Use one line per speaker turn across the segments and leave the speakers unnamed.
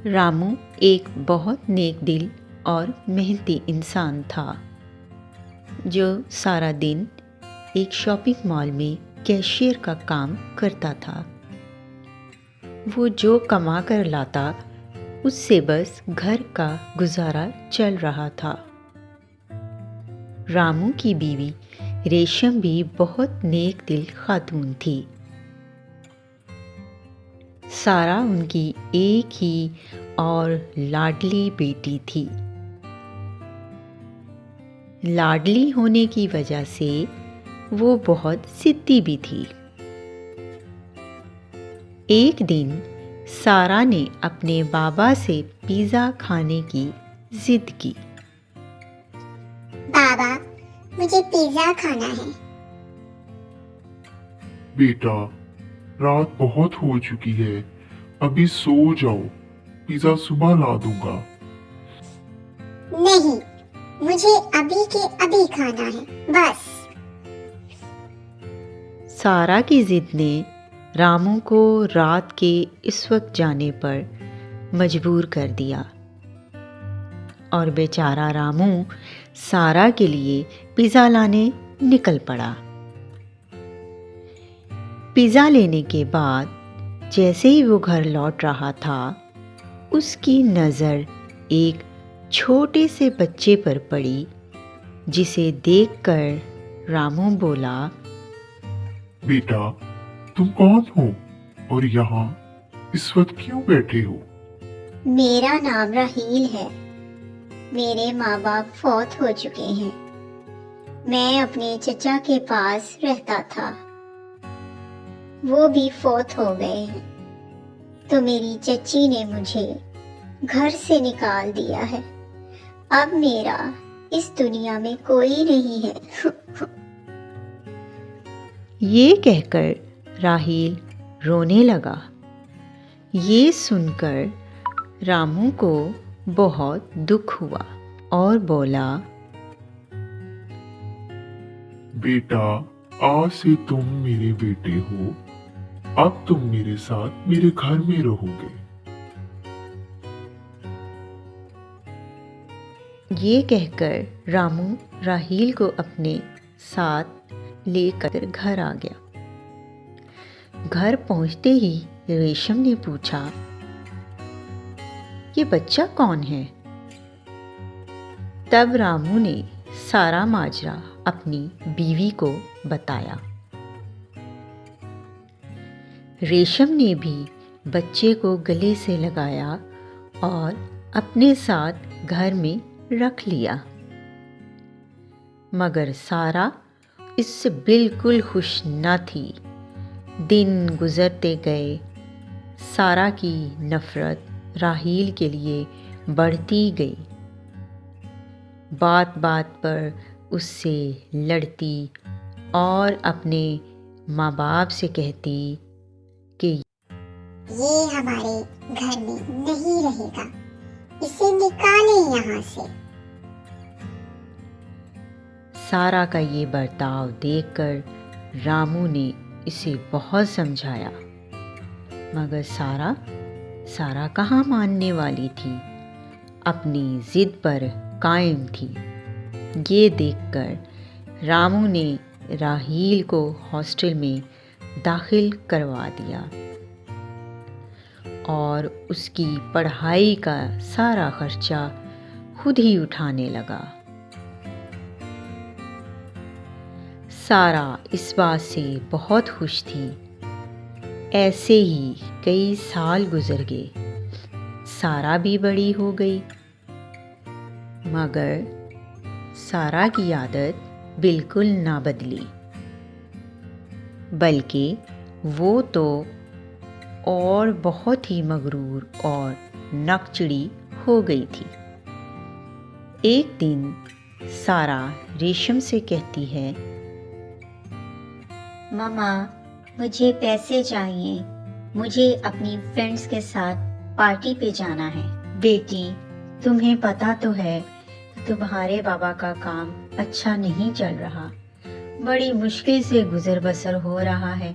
रामू एक बहुत नेक दिल और मेहनती इंसान था जो सारा दिन एक शॉपिंग मॉल में कैशियर का काम करता था। वो जो कमा कर लाता उससे बस घर का गुजारा चल रहा था। रामू की बीवी रेशम भी बहुत नेक दिल खातून थी। सारा उनकी एक ही और लाडली बेटी थी। लाडली होने की वजह से वो बहुत जिद्दी भी थी। एक दिन सारा ने अपने बाबा से पिज़्ज़ा खाने की जिद की।
बाबा, मुझे पिज़्ज़ा खाना है।
बेटा, रात बहुत हो चुकी है, अभी सो जाओ, पिज़्ज़ा सुबह ला दूंगा।
नहीं, मुझे अभी के अभी खाना है, बस।
सारा की जिद ने रामू को रात के इस वक्त जाने पर मजबूर कर दिया और बेचारा रामू सारा के लिए पिज़्ज़ा लाने निकल पड़ा। पिज़्ज़ा लेने के बाद जैसे ही वो घर लौट रहा था, उसकी नज़र एक छोटे से बच्चे पर पड़ी, जिसे देखकर रामू बोला,
बेटा, तुम कौन हो और यहाँ इस वक्त क्यों बैठे हो?
मेरा नाम राहील है। मेरे माँ बाप फौत हो चुके हैं। मैं अपने चचा के पास रहता था, वो भी फौत हो गए हैं, तो मेरी चची ने मुझे घर से निकाल दिया है। अब मेरा इस दुनिया में कोई नहीं है।
ये कहकर राहील रोने लगा। ये सुनकर रामू को बहुत दुख हुआ और बोला,
बेटा, आज से तुम मेरे बेटे हो, अब तुम मेरे साथ मेरे घर में रहोगे।
ये कहकर रामू राहील को अपने साथ लेकर घर आ गया। घर पहुंचते ही रेशम ने पूछा, ये बच्चा कौन है? तब रामू ने सारा माजरा अपनी बीवी को बताया। रेशम ने भी बच्चे को गले से लगाया और अपने साथ घर में रख लिया। मगर सारा इससे बिल्कुल खुश न थी। दिन गुजरते गए, सारा की नफरत राहील के लिए बढ़ती गई। बात बात पर उससे लड़ती और अपने माँ बाप से कहती कि
ये हमारे घर में नहीं रहेगा, इसे निकालें यहाँ से।
सारा का ये बर्ताव देखकर रामू ने इसे बहुत समझाया, मगर सारा कहाँ मानने वाली थी, अपनी जिद पर कायम थी। ये देखकर रामू ने राहील को हॉस्टल में दाखिल करवा दिया और उसकी पढ़ाई का सारा खर्चा खुद ही उठाने लगा। सारा इस बात से बहुत खुश थी। ऐसे ही कई साल गुजर गए। सारा भी बड़ी हो गई, मगर सारा की आदत बिल्कुल ना बदली, बल्कि वो तो और बहुत ही मगरूर और नकचड़ी हो गई थी। एक दिन सारा रेशम से कहती है,
मम्मा, मुझे पैसे चाहिए, मुझे अपनी फ्रेंड्स के साथ पार्टी पे जाना है।
बेटी, तुम्हें पता तो है तुम्हारे बाबा का काम अच्छा नहीं चल रहा, बड़ी मुश्किल से गुजर बसर हो रहा है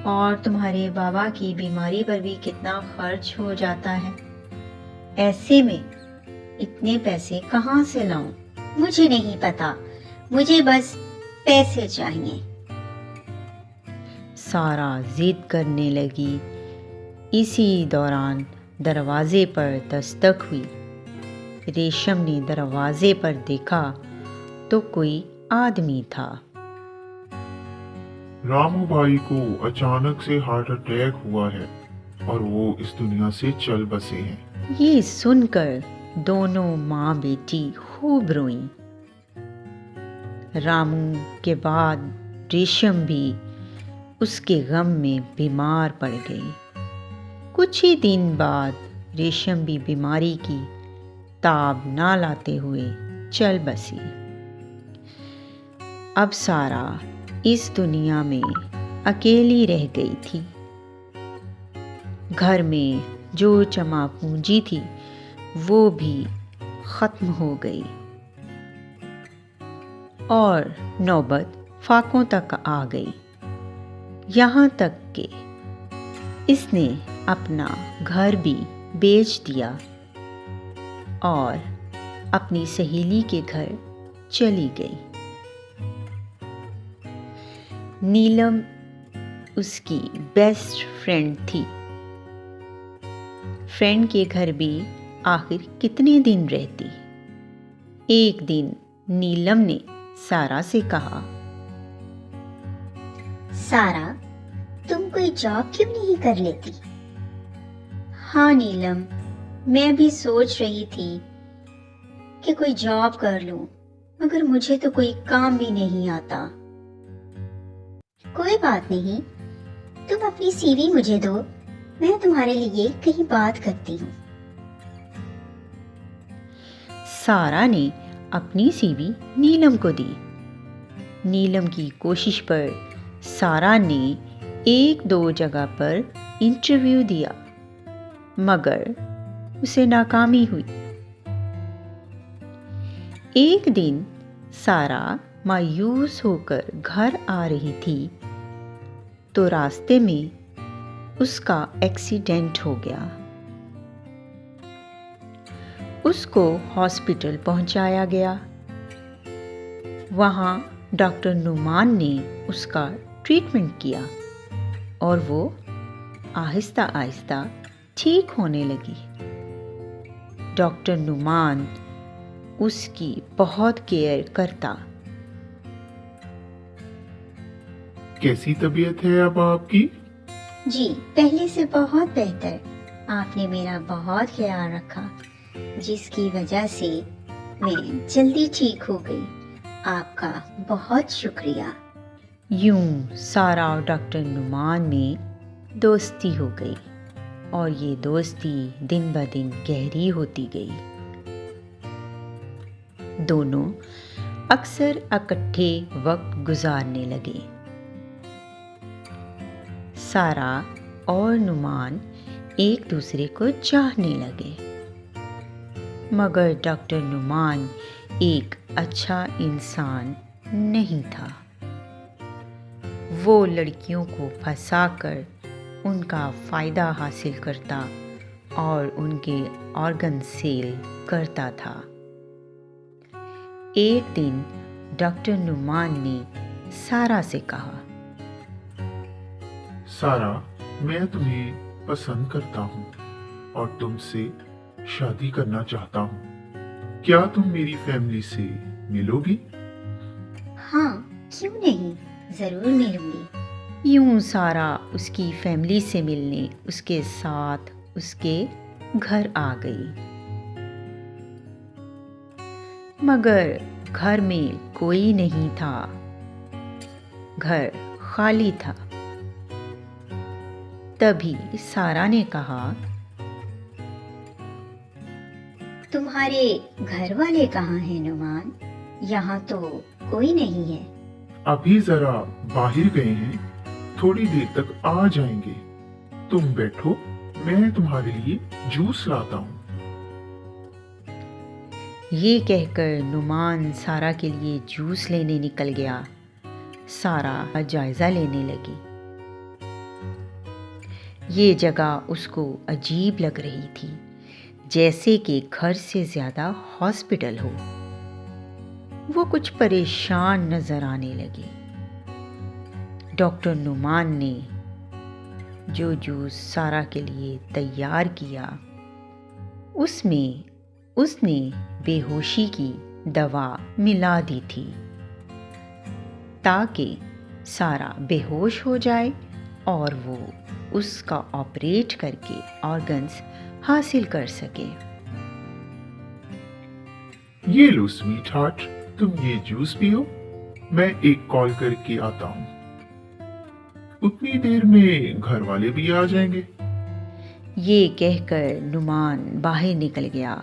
और तुम्हारे बाबा की बीमारी पर भी कितना खर्च हो जाता है।
ऐसे में इतने पैसे कहाँ से लाऊं? मुझे नहीं पता, मुझे बस पैसे चाहिए।
सारा जिद करने लगी। इसी दौरान दरवाजे पर दस्तक हुई। रेशम ने दरवाजे पर देखा तो कोई आदमी था।
रामू भाई को अचानक से हार्ट अटैक हुआ है और वो इस दुनिया से चल बसे हैं।
ये सुनकर दोनों माँ बेटी खूब रोईं। रामू के बाद रेशम भी उसके गम में बीमार पड़ गई। कुछ ही दिन बाद रेशम भी बीमारी की ताब ना लाते हुए चल बसी। अब सारा इस दुनिया में अकेली रह गई थी। घर में जो जमा पूंजी थी वो भी खत्म हो गई और नौबत फाकों तक आ गई। यहाँ तक कि इसने अपना घर भी बेच दिया और अपनी सहेली के घर चली गई। नीलम उसकी बेस्ट फ्रेंड थी। फ्रेंड के घर भी आखिर कितने दिन रहती। एक दिन नीलम ने सारा से कहा,
सारा, तुम कोई जॉब क्यों नहीं कर लेती? हाँ नीलम, मैं भी सोच रही थी कि कोई जॉब कर लूं, मगर मुझे तो कोई काम भी नहीं आता। कोई बात नहीं, तुम अपनी सीवी मुझे दो, मैं तुम्हारे लिए कहीं बात करती हूँ।
सारा ने अपनी सीवी नीलम को दी। नीलम की कोशिश पर सारा ने 1-2 जगह पर इंटरव्यू दिया, मगर उसे नाकामी हुई। एक दिन सारा मायूस होकर घर आ रही थी तो रास्ते में उसका एक्सीडेंट हो गया। उसको हॉस्पिटल पहुंचाया गया। वहां डॉक्टर नुमान ने उसका ट्रीटमेंट किया और वो आहिस्ता आहिस्ता ठीक होने लगी। डॉक्टर नुमान उसकी बहुत केयर करता।
कैसी तबीयत है अब आपकी?
जी, पहले से बहुत बेहतर। आपने मेरा बहुत ख्याल रखा, जिसकी वजह से मैं जल्दी ठीक हो गई। आपका बहुत शुक्रिया।
यूं सारा और डॉक्टर नुमान में दोस्ती हो गई और ये दोस्ती दिन ब दिन गहरी होती गई। दोनों अक्सर इकट्ठे वक्त गुजारने लगे। सारा और नुमान एक दूसरे को चाहने लगे, मगर डॉक्टर नुमान एक अच्छा इंसान नहीं था। वो लड़कियों को फंसाकर उनका फ़ायदा हासिल करता और उनके ऑर्गन सेल करता था। एक दिन डॉक्टर नुमान ने सारा से कहा,
सारा, मैं तुम्हें पसंद करता हूँ और तुमसे शादी करना चाहता हूँ। क्या तुम मेरी फैमिली से मिलोगी?
हाँ, क्यों नहीं, जरूर मिलूंगी।
यूं सारा उसकी फैमिली से मिलने उसके साथ उसके घर आ गई, मगर घर में कोई नहीं था। घर खाली था। तभी सारा ने कहा,
तुम्हारे घर वाले कहाँ हैं नुमान? यहाँ तो कोई नहीं है।
अभी जरा बाहर गए हैं, थोड़ी देर तक आ जाएंगे। तुम बैठो, मैं तुम्हारे लिए जूस लाता हूँ।
ये कहकर नुमान सारा के लिए जूस लेने निकल गया। सारा जायजा लेने लगी। ये जगह उसको अजीब लग रही थी। जैसे कि घर से ज़्यादा हॉस्पिटल हो। वो कुछ परेशान नजर आने लगी। डॉक्टर नुमान ने जो जूस सारा के लिए तैयार किया उसमें उसने बेहोशी की दवा मिला दी थी ताकि सारा बेहोश हो जाए और वो उसका ऑपरेट करके ऑर्गन्स हासिल कर सके।
ये लो स्वीट हार्ट, तुम ये जूस पियो, मैं एक कॉल करके आता हूँ। उतनी देर में घर वाले भी आ जाएंगे।
ये कहकर नुमान बाहर निकल गया।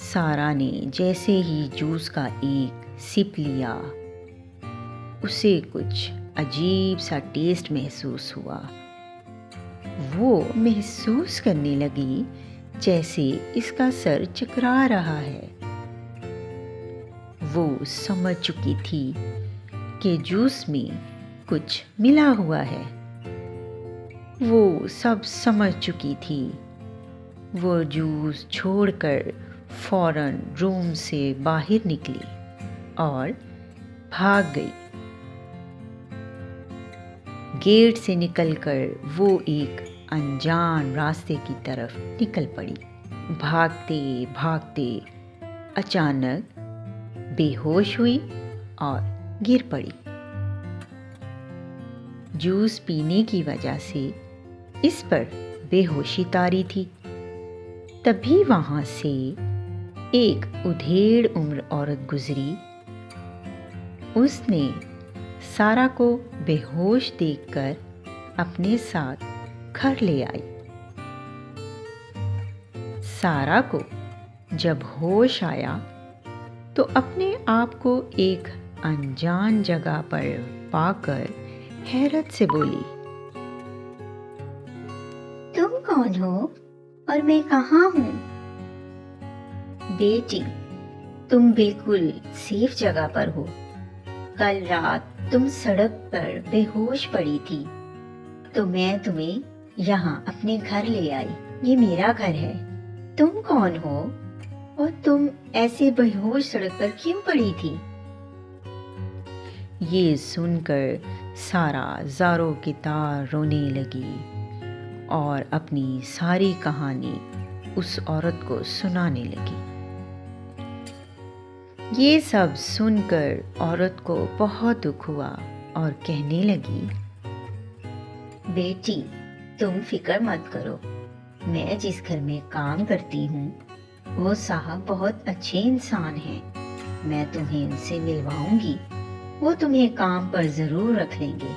सारा ने जैसे ही जूस का एक सिप लिया उसे कुछ अजीब सा टेस्ट महसूस हुआ। वो महसूस करने लगी जैसे इसका सर चकरा रहा है। वो समझ चुकी थी कि जूस में कुछ मिला हुआ है। वो सब समझ चुकी थी। वो जूस छोड़कर फौरन रूम से बाहर निकली और भाग गई। गेट से निकलकर वो एक अनजान रास्ते की तरफ निकल पड़ी। भागते भागते अचानक बेहोश हुई और गिर पड़ी। जूस पीने की वजह से इस पर बेहोशी तारी थी। तभी वहां से एक उधेड़ उम्र औरत गुजरी। उसने सारा को बेहोश देखकर अपने साथ घर ले आई। सारा को जब होश आया तो अपने आप को एक अनजान जगह पर पाकर हैरत से बोली,
तुम कौन हो और मैं कहाँ हूँ? बेटी, तुम बिल्कुल सेफ जगह पर हो। कल रात तुम सड़क पर बेहोश पड़ी थी तो मैं तुम्हें यहाँ अपने घर ले आई। ये मेरा घर है। तुम कौन हो और तुम ऐसे बेहोश सड़क पर क्यों पड़ी थी?
ये सुनकर सारा ज़ारों की तार रोने लगी और अपनी सारी कहानी उस औरत को सुनाने लगी। ये सब सुनकर औरत को बहुत दुख हुआ और कहने लगी,
बेटी, तुम फिक्र मत करो। मैं जिस घर में काम करती हूँ वो साहब बहुत अच्छे इंसान हैं। मैं तुम्हें उनसे मिलवाऊंगी। वो तुम्हें काम पर जरूर रख लेंगे।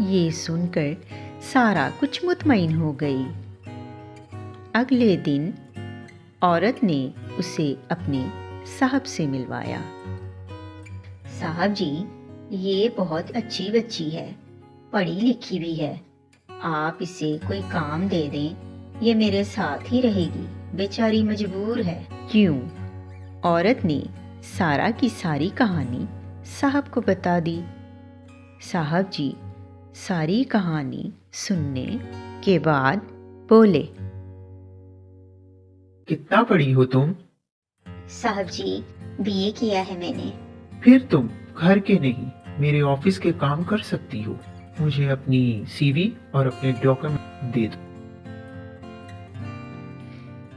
ये सुनकर सारा कुछ मुतमईन हो गई। अगले दिन औरत ने उसे अपने साहब से मिलवाया।
साहब जी, ये बहुत अच्छी बच्ची है, पढ़ी लिखी भी है। आप इसे कोई काम दे दें, ये मेरे साथ ही रहेगी। बेचारी मजबूर है।
क्यों? औरत ने सारा की सारी कहानी साहब को बता दी। साहब जी सारी कहानी सुनने के बाद बोले,
कितना पढ़ी हो तुम?
साहब जी, बीए किया है मैंने।
फिर तुम घर के नहीं मेरे ऑफिस के काम कर सकती हो। मुझे अपनी सीवी और अपने डॉक्यूमेंट दे दो।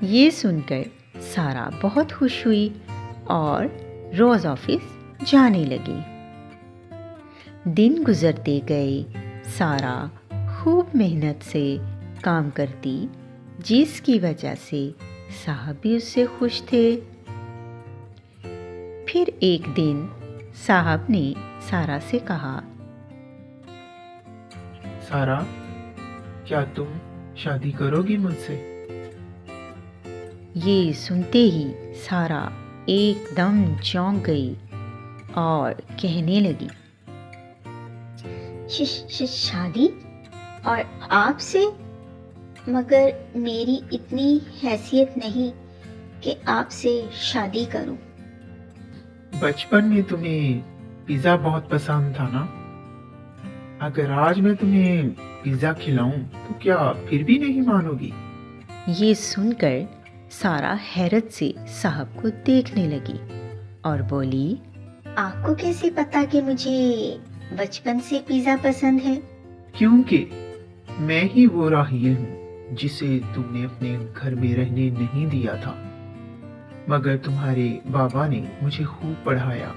ये सुनकर सारा बहुत खुश हुई और रोज ऑफिस जाने लगी। दिन गुजरते गए। सारा खूब मेहनत से काम करती जिसकी वजह से साहब भी उससे खुश थे। फिर एक दिन साहब ने सारा से कहा,
सारा, क्या तुम शादी करोगी मुझसे?
ये सुनते ही सारा एकदम चौंक गई और कहने लगी,
शादी? और आपसे? मगर मेरी इतनी हैसियत नहीं कि आपसे शादी करूं।
बचपन में तुम्हें पिज्जा बहुत पसंद था ना? अगर आज मैं तुम्हें पिज्जा खिलाऊं तो क्या फिर भी नहीं मानोगी?
ये सुनकर सारा हैरत से साहब को देखने लगी और बोली,
आपको कैसे पता कि मुझे बचपन से पिज्जा पसंद है?
क्योंकि मैं ही वो राहील हूँ जिसे तुमने अपने घर में रहने नहीं दिया था, मगर तुम्हारे बाबा ने मुझे खूब पढ़ाया।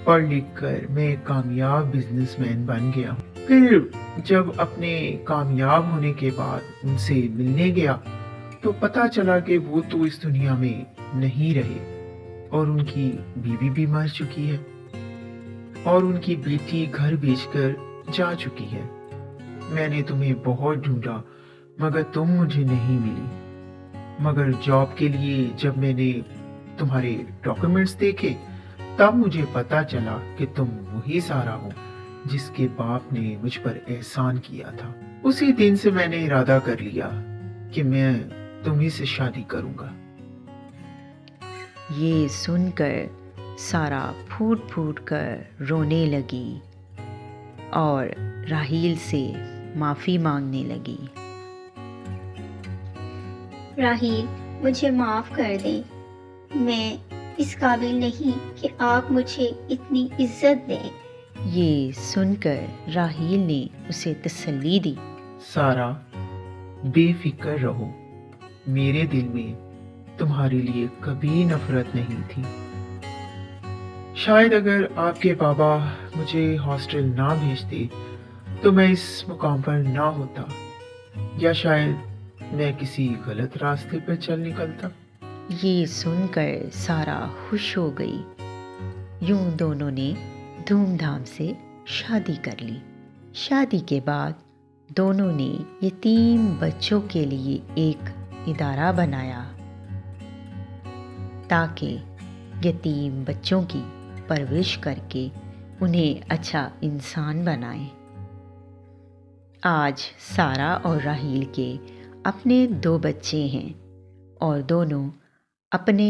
पढ़ लिख कर मैं एक कामयाब बिजनेसमैन बन गया। फिर जब अपने कामयाब होने के बाद उनसे मिलने गया तो पता चला कि वो तो इस दुनिया में नहीं रहे और उनकी बीवी भी मर चुकी है और उनकी बेटी घर बेचकर जा चुकी है। मैंने तुम्हें बहुत ढूंढा मगर तुम मुझे नहीं मिली, मगर जॉब के लिए जब मैंने तुम्हारे डॉक्यूमेंट्स देखे तब मुझे पता चला कि तुम वही सारा हो जिसके बाप ने मुझ पर एहसान किया था। उसी दिन से मैंने इरादा कर लिया कि मैं तुम्ही से शादी करूंगा।
ये सुनकर सारा फूट फूट कर रोने लगी और राहील से माफ़ी मांगने लगी।
राहील, मुझे माफ कर दे। मैं इस काबिल नहीं कि आप मुझे इतनी इज्जत दें।
ये सुनकर राहील ने उसे तसल्ली दी।
सारा, बेफिक्र रहो, मेरे दिल में तुम्हारे लिए कभी नफरत नहीं थी। शायद अगर आपके बाबा मुझे हॉस्टल ना भेजते तो मैं इस मुकाम पर ना होता, या शायद मैं किसी गलत रास्ते पर चल निकलता।
ये सुनकर सारा खुश हो गई। यूं दोनों ने धूमधाम से शादी कर ली। शादी के बाद दोनों ने यतीम बच्चों के लिए एक इदारा बनाया ताकि यतीम बच्चों की परवरिश करके उन्हें अच्छा इंसान बनाएं। आज सारा और राहील के अपने 2 बच्चे हैं और दोनों अपने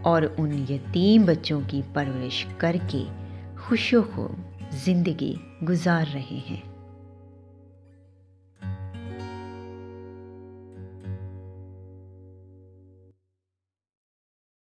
और उन यतीम बच्चों की परवरिश करके खुशियों को ज़िंदगी गुजार रहे हैं।